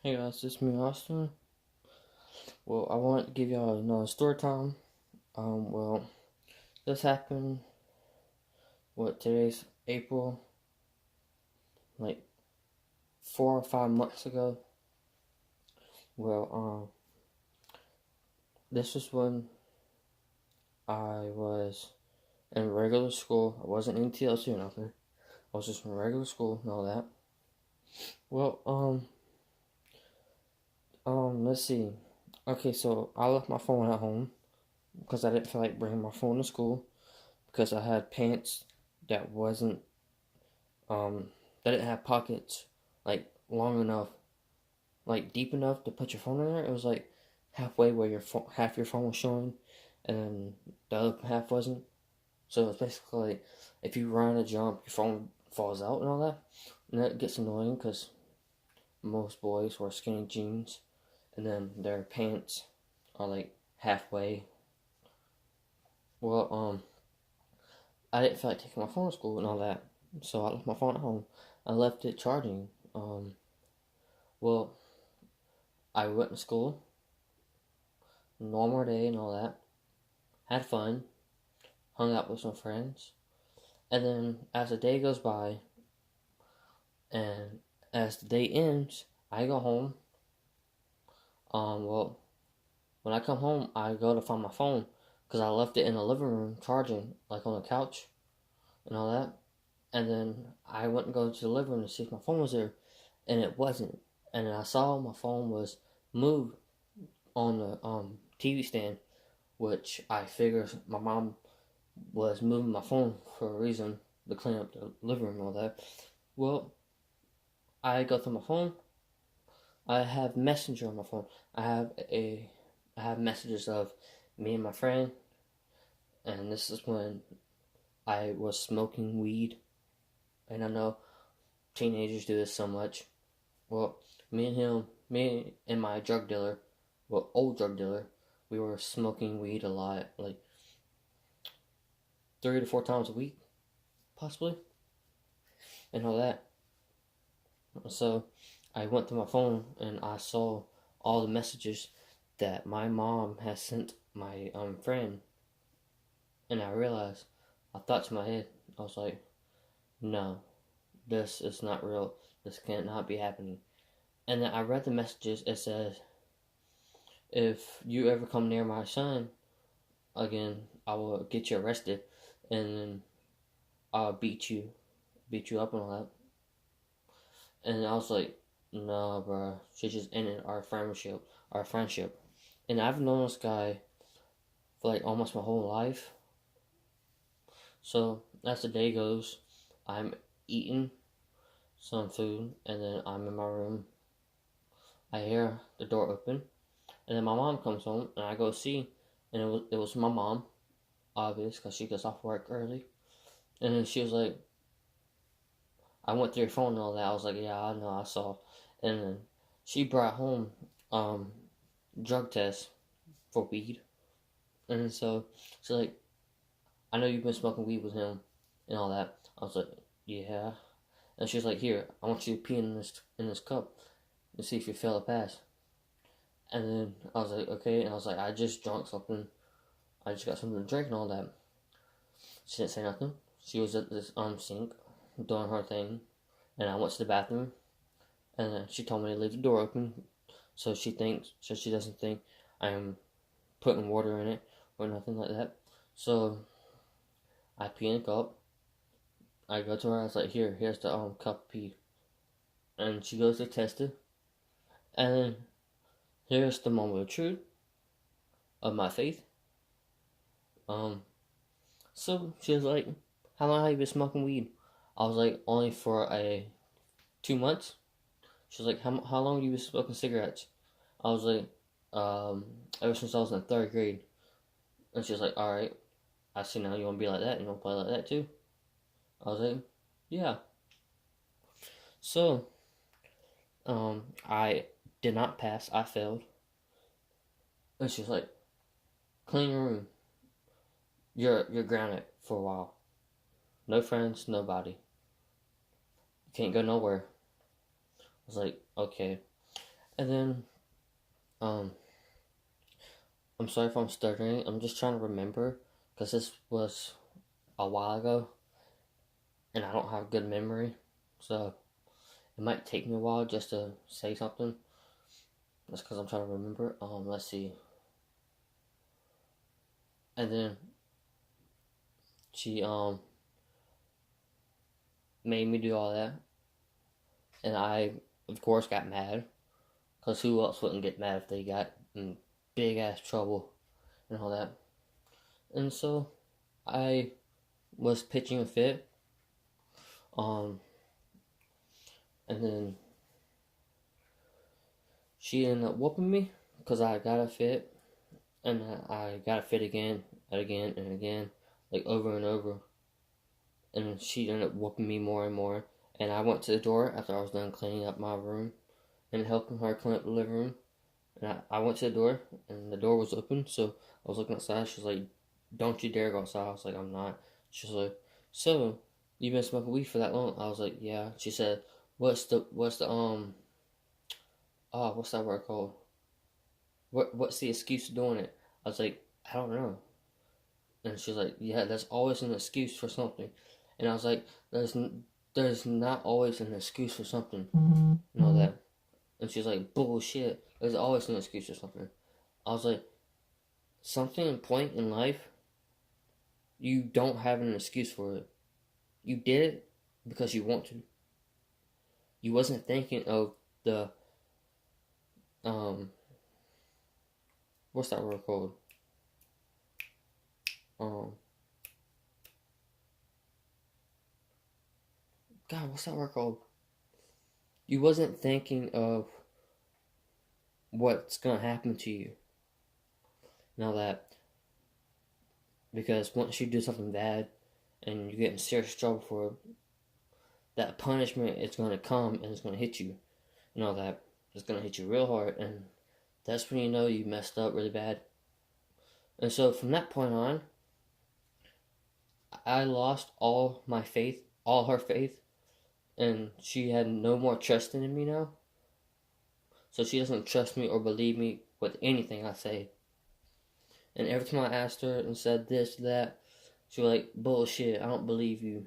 Hey guys, this is me, Austin. Well, I want to give y'all another story time. This happened, today's April, like 4 or 5 months ago. Well, this was when I was in regular school. I wasn't in TLC or nothing. I was just in regular school and all that. Well, let's see. Okay, so I left my phone at home because I didn't feel like bringing my phone to school because I had pants that wasn't um, that didn't have pockets like long enough, like deep enough to put your phone in there. It was like halfway where half your phone was showing, and then the other half wasn't. So it's basically like if you run a jump, your phone falls out and all that, and that gets annoying because most boys wear skinny jeans, and then their pants are like halfway. Well, I didn't feel like taking my phone to school and all that, so I left my phone at home. I left it charging. Well, I went to school, normal day and all that, had fun, hung out with some friends, and then as the day goes by and as the day ends, I go home. Well, when I come home, I go to find my phone because I left it in the living room charging, like on the couch and all that. And then I went and go to the living room to see if my phone was there, and it wasn't. And then I saw my phone was moved on the TV stand, which I figured my mom was moving my phone for a reason to clean up the living room and all that. Well, I go through my phone. I have Messenger on my phone. I have messages of me and my friend, and this is when I was smoking weed. And I know teenagers do this so much. Well, me and my drug dealer, old drug dealer, we were smoking weed a lot, like 3 to 4 times a week, possibly, and all that. So I went through my phone and I saw all the messages that my mom has sent my friend, and I realized, I thought to my head, I was like, no, this is not real. This cannot be happening. And then I read the messages. It says, if you ever come near my son again, I will get you arrested, and then I'll beat you up and all that. And I was like, no, bro, she just ended our friendship. And I've known this guy for like almost my whole life. So as the day goes, I'm eating some food, and then I'm in my room. I hear the door open, and then my mom comes home, and I go see, and it was my mom, obvious, because she gets off work early. And then she was like, I went through your phone and all that. I was like, yeah, I know, I saw. And then she brought home um drug tests for weed. And so she's like, I know you've been smoking weed with him and all that. I was like, yeah. And she was like, here, I want you to pee in this cup and see if you fail to pass. And then I was like, okay. And I was like, I just drank something. I just got something to drink and all that. She didn't say nothing. She was at this sink doing her thing, and I went to the bathroom, and then she told me to leave the door open so she doesn't think I am putting water in it or nothing like that. So I pee in the cup. I go to her. I was like, here's the cup of pee, and she goes to test it, and then here's the moment of truth of my faith. Um, so she was like, how long have you been smoking weed? I was like, only for 2 months. She was like, how long have you been smoking cigarettes? I was like, ever since I was in third grade. And she was like, alright, I see now you want to be like that, you want to play like that too? I was like, yeah. So, I did not pass, I failed. And she was like, clean your room. You're grounded for a while. No friends, nobody. You can't go nowhere. I was like, okay. And then, um, I'm sorry if I'm stuttering. I'm just trying to remember because this was a while ago, and I don't have good memory, so it might take me a while just to say something. That's because I'm trying to remember. Let's see. And then she made me do all that, and I of course got mad, cause who else wouldn't get mad if they got in big ass trouble and all that. And so I was pitching a fit, um, and then she ended up whooping me because I got a fit, and I got a fit again and again and again, like over and over. And she ended up whooping me more and more. And I went to the door after I was done cleaning up my room and helping her clean up the living room. And I went to the door, and the door was open, so I was looking outside. She was like, "Don't you dare go outside." I was like, "I'm not." She was like, "So, you've been smoking weed for that long?" I was like, "Yeah." She said, what's that word called? What's the excuse for doing it?" I was like, "I don't know." And she was like, "Yeah, there's always an excuse for something." And I was like, there's not always an excuse for something. You know that. And she's like, "Bullshit. There's always an excuse for something." I was like, something point in life, you don't have an excuse for it. You did it because you want to. You wasn't thinking of the what's that word called? Um God, what's that word called? You wasn't thinking of what's gonna happen to you. Now that because once you do something bad and you get in serious trouble for it, that punishment is gonna come and it's gonna hit you. You know that it's gonna hit you real hard, and that's when you know you messed up really bad. And so from that point on, I lost all my faith, all her faith, and she had no more trust in me now. So she doesn't trust me or believe me with anything I say. And every time I asked her and said this, that, she was like, "Bullshit, I don't believe you."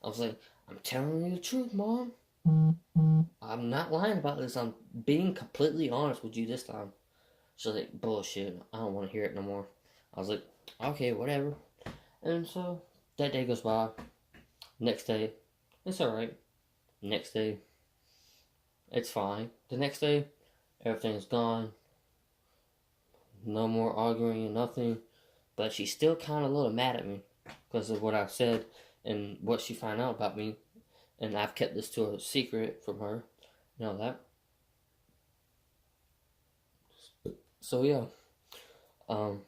I was like, "I'm telling you the truth, Mom. I'm not lying about this. I'm being completely honest with you this time." She's like, "Bullshit, I don't want to hear it no more." I was like, "Okay, whatever." And so that day goes by. Next day, it's alright. Next day, it's fine. The next day, everything's gone. No more arguing and nothing. But she's still kind of a little mad at me because of what I said and what she found out about me. And I've kept this to a secret from her. You know that. So yeah. Um,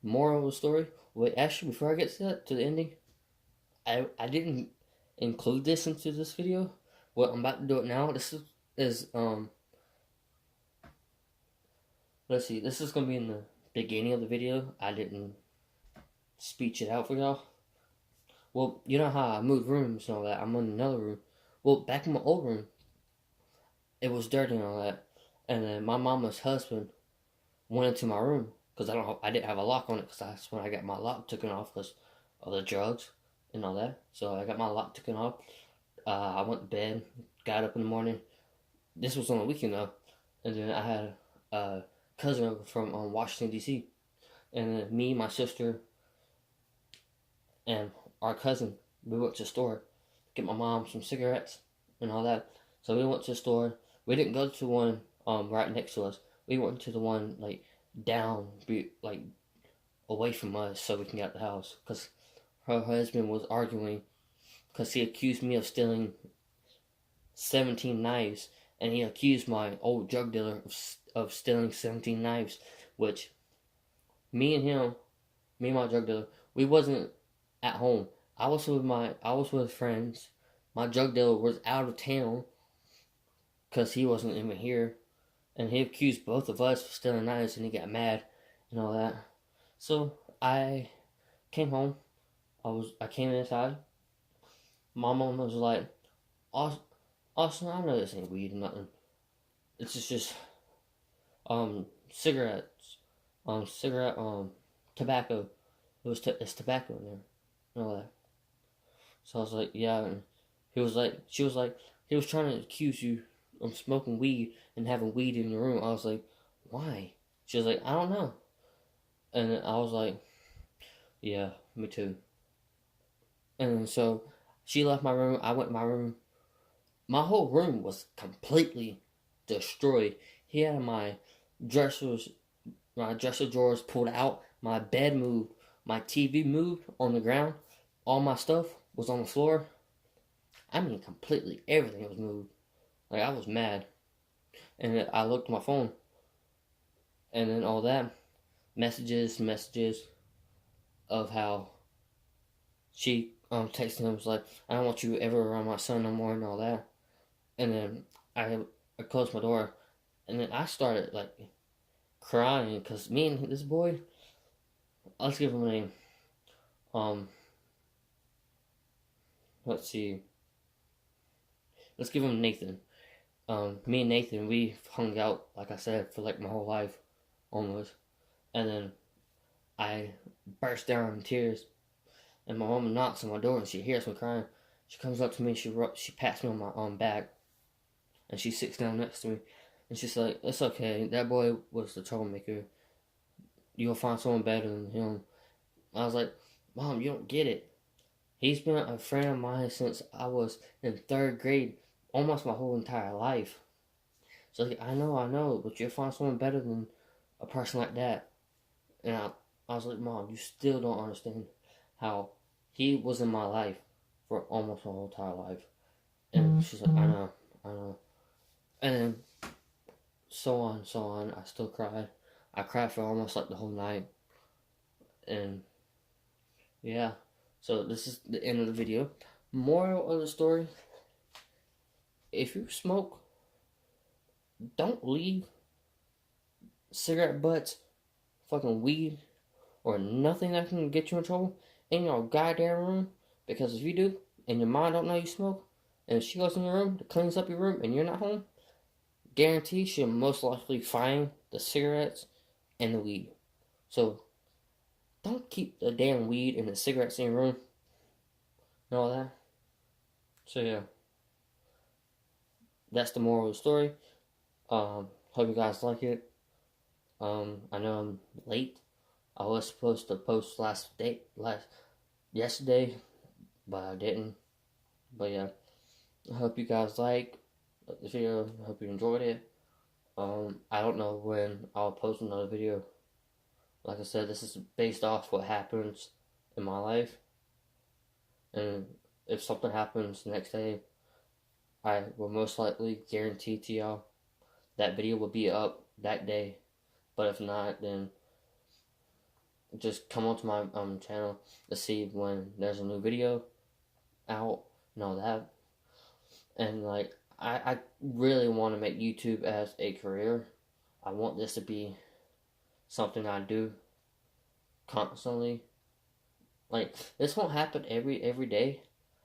Moral of the story. Wait, actually, before I get to that, to the ending, I didn't include this into this video. What I'm about to do it now. This is let's see. This is gonna be in the beginning of the video. I didn't speech it out for y'all. Well, you know how I moved rooms and all that. I'm in another room. Well, back in my old room, it was dirty and all that. And then my mama's husband went into my room because I didn't have a lock on it because that's when I got my lock taken off because of the drugs and all that. So I got my lock taken off. I went to bed, got up in the morning. This was on a weekend though, and then I had a cousin over from Washington D.C. and then me, my sister, and our cousin, we went to the store, get my mom some cigarettes and all that. So we went to the store. We didn't go to one right next to us. We went to the one like down, like away from us, so we can get out the house. Cause her husband was arguing, cause he accused me of stealing 17 knives, and he accused my old drug dealer of stealing 17 knives, which me and him, me and my drug dealer, we wasn't at home. I was with friends. My drug dealer was out of town because he wasn't even here, and he accused both of us of stealing knives, and he got mad and all that. So I came home. I came inside. My mom was like, "Austin, I know this ain't weed or nothing. it's just cigarettes, cigarette tobacco. It's tobacco in there, and all that. So I was like, yeah. And she was like, he was trying to accuse you of smoking weed and having weed in your room. I was like, why? She was like, I don't know. And I was like, yeah, me too. And so she left my room. I went in my room. My whole room was completely destroyed. He had dressers, my dresser drawers pulled out. My bed moved. My TV moved on the ground. All my stuff was on the floor. I mean, completely everything was moved. Like, I was mad. And I looked at my phone. And then all that. Messages of how she texted him, was like, I don't want you ever around my son no more and all that. And then I closed my door. And then I started, like, crying because me and this boy, let's give him a name. Let's see. Let's give him Nathan. Me and Nathan, we hung out, like I said, for like my whole life, almost. And then I burst down in tears, and my mom knocks on my door, and she hears me crying. She comes up to me, she pats me on my back, and she sits down next to me, and she's like, "It's okay. That boy was the troublemaker. You'll find someone better than him." I was like, "Mom, you don't get it. He's been a friend of mine since I was in 3rd grade, almost my whole entire life." So like, I know, but you'll find someone better than a person like that. And I was like, Mom, you still don't understand how he was in my life for almost my whole entire life. And she's like, I know. And then so on. I still cried. I cried for almost like the whole night. And yeah, so this is the end of the video. Moral of the story: if you smoke, don't leave cigarette butts, fucking weed, or nothing that can get you in trouble in your goddamn room. Because if you do, and your mom don't know you smoke, and she goes in your room to cleans up your room and you're not home, guarantee she'll most likely find the cigarettes and the weed. So don't keep the damn weed and the cigarettes in your room and all that. So yeah, that's the moral of the story. Hope you guys like it. I know I'm late. I was supposed to post yesterday, but I didn't. But yeah, I hope you guys like the video. I hope you enjoyed it. I don't know when I'll post another video. Like I said, this is based off what happens in my life. And if something happens the next day, I will most likely guarantee to y'all that video will be up that day. But if not, then just come onto my channel to see when there's a new video out and all that. And like, I really want to make YouTube as a career. I want this to be something I do constantly. Like, this won't happen every day.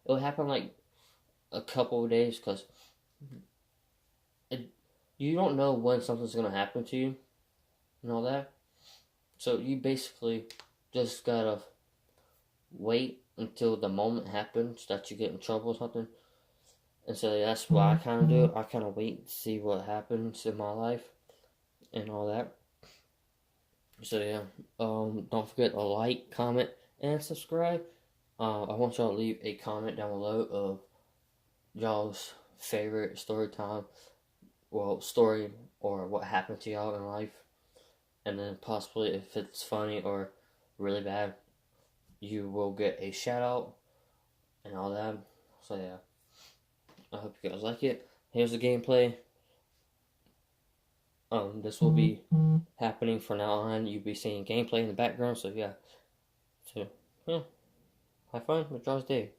It'll happen like a couple of days, because you don't know when something's gonna happen to you and all that. So you basically just gotta wait until the moment happens that you get in trouble or something. And so that's what I kind of do. I kind of wait to see what happens in my life and all that. So yeah, don't forget to like, comment, and subscribe. I want y'all to leave a comment down below of y'all's favorite story or what happened to y'all in life. And then possibly if it's funny or really bad, you will get a shout out and all that. So yeah, I hope you guys like it. Here's the gameplay. This will be happening from now on. You'll be seeing gameplay in the background. So yeah, have fun with y'all's day.